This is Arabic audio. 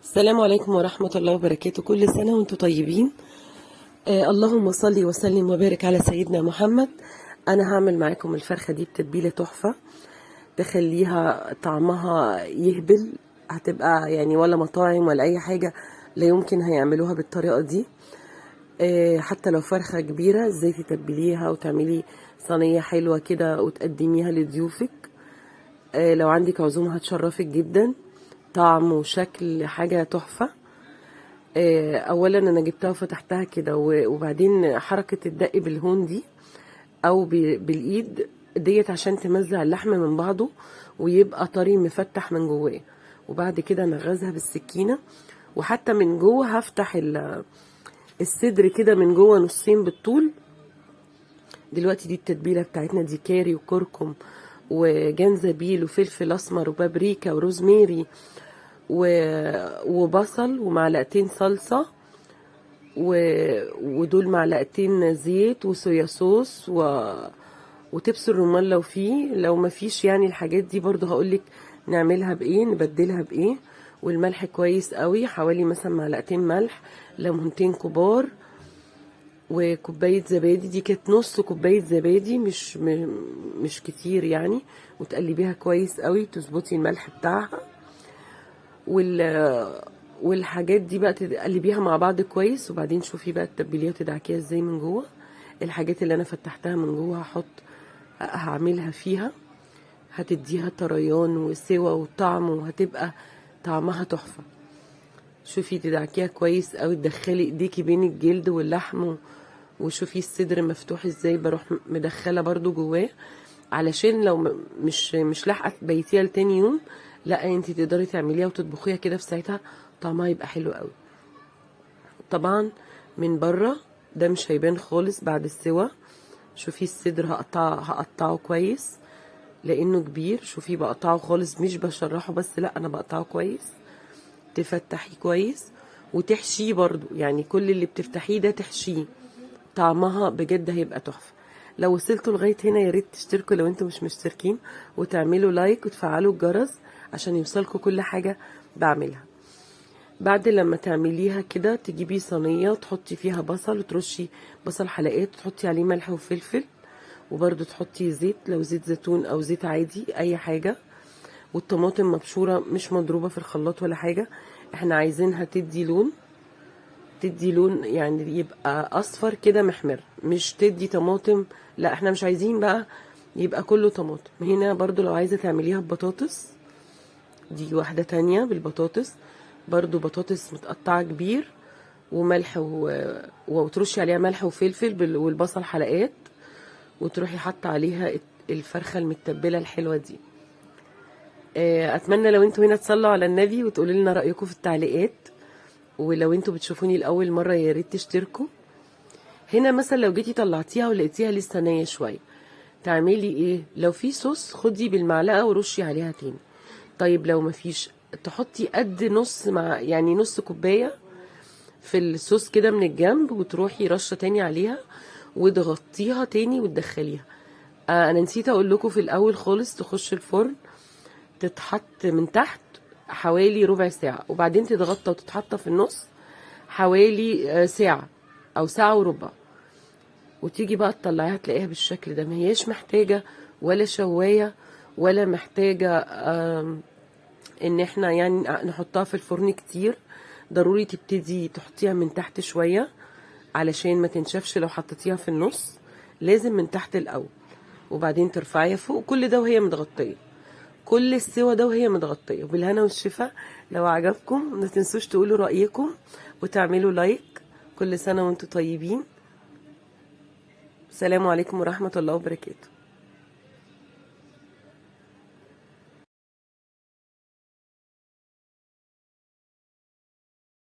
السلام عليكم ورحمة الله وبركاته. كل سنة وانتم طيبين. اللهم صل وسلم وبارك على سيدنا محمد. انا هعمل معاكم الفرخة دي بتتبيلة تحفة تخليها طعمها يهبل. هتبقى يعني ولا مطاعم ولا اي حاجة لا يمكن هيعملوها بالطريقة دي. حتى لو فرخة كبيرة ازاي تتبليها وتعملي صينية حلوة كده وتقدميها لضيوفك. لو عندك عزومة هتشرفك جدا. طعم وشكل حاجة تحفة. اولا انا جبتها وفتحتها كده وبعدين حركة الدق بالهون دي او بالايد ديت عشان تمزع اللحم من بعضه ويبقى طري مفتح من جواه. وبعد كده نغزها بالسكينة وحتى من جوه هفتح الصدر كده من جوه نصين بالطول. دلوقتي دي التتبيلة بتاعتنا دي كاري وكركم وجنزبيل وفلفل اسمر وبابريكا وروزميري وبصل ومعلقتين صلصة ودول معلقتين زيت وصويا صوص وتبس الرمان لو فيه. لو ما فيش يعني الحاجات دي برضو هقولك نعملها بايه نبدلها بايه. والملح كويس قوي حوالي مثلا معلقتين ملح، ليمونتين كبار، وكوباية زبادي. دي كانت نص كوباية زبادي مش كتير يعني. وتقلبيها كويس قوي تظبطي الملح بتاعها والحاجات دي بقى تقلبيها مع بعض كويس. وبعدين شوفي بقى التتبيليه وتدعكيها ازاي من جوه. الحاجات اللي انا فتحتها من جوه هعملها فيها هتديها طريان وسوا وطعم وهتبقى طعمها تحفه. شوفي تدعكيها كويس قوي تدخلي ايديكي بين الجلد واللحم وشوفي الصدر مفتوح ازاي بروح مدخله برضو جواه علشان لو مش لاحقه تبيتيها لتاني يوم لا انت تقدري تعمليها وتطبخيها كده في ساعتها طعمها يبقى حلو قوي. طبعا من بره ده مش هيبان خالص بعد السوا. شوفي الصدر هقطعه كويس لانه كبير. شوفي بقطعه خالص مش بشرحه بس لا انا بقطعه كويس. تفتحيه كويس وتحشيه برضو يعني كل اللي بتفتحيه ده تحشيه طعمها بجد هيبقى تحفه. لو وصلتوا لغايه هنا يا ريت تشتركوا لو انتم مش مشتركين وتعملوا لايك وتفعلوا الجرس عشان يوصلكوا كل حاجه بعملها. بعد لما تعمليها كده تجيبي صينيه تحطي فيها بصل وترشي بصل حلقات وتحطي عليه ملح وفلفل وبرده تحطي زيت لو زيت زيتون او زيت عادي اي حاجه. والطماطم مبشوره مش مضروبه في الخلاط ولا حاجه. احنا عايزينها تدي لون يعني يبقى اصفر كده محمر مش تدي طماطم. لا احنا مش عايزين بقى يبقى كله طماطم. هنا برضو لو عايزه تعمليها ببطاطس دي واحده تانية بالبطاطس برضو بطاطس متقطعه كبير وملح وترشي عليها ملح وفلفل والبصل حلقات وتروحي حاطه عليها الفرخه المتبله الحلوه دي. اتمنى لو انتوا هنا تصلوا على النبي وتقولوا لنا رايكم في التعليقات. ولو انتوا بتشوفوني لاول مره يا ريت تشتركوا. هنا مثلا لو جيتي طلعتيها ولقيتيها لسه نيه شويه تعملي ايه؟ لو في صوص خدي بالمعلقه ورشي عليها تاني. طيب لو مفيش تحطي قد نص يعني نص كوبايه في الصوص كده من الجنب وتروحي رشه تاني عليها وتغطيها تاني وتدخليها. انا نسيت اقول لكم في الاول خالص تخش الفرن تتحط من تحت حوالي ربع ساعه وبعدين تتغطى وتتحط في النص حوالي ساعه او ساعه وربع. وتيجي بقى تطلعيها تلاقيها بالشكل ده. ما هياش محتاجه ولا شوايه ولا محتاجه ان احنا يعني نحطها في الفرن كتير. ضروري تبتدي تحطيها من تحت شويه علشان ما تنشفش. لو حطيتيها في النص لازم من تحت الاول وبعدين ترفعيها فوق. كل ده وهي متغطيه كل السوا ده وهي متغطيه. وبالهنا والشفا. لو عجبكم ما تنسوش تقولوا رايكم وتعملوا لايك. كل سنه وانتم طيبين. السلام عليكم ورحمه الله وبركاته.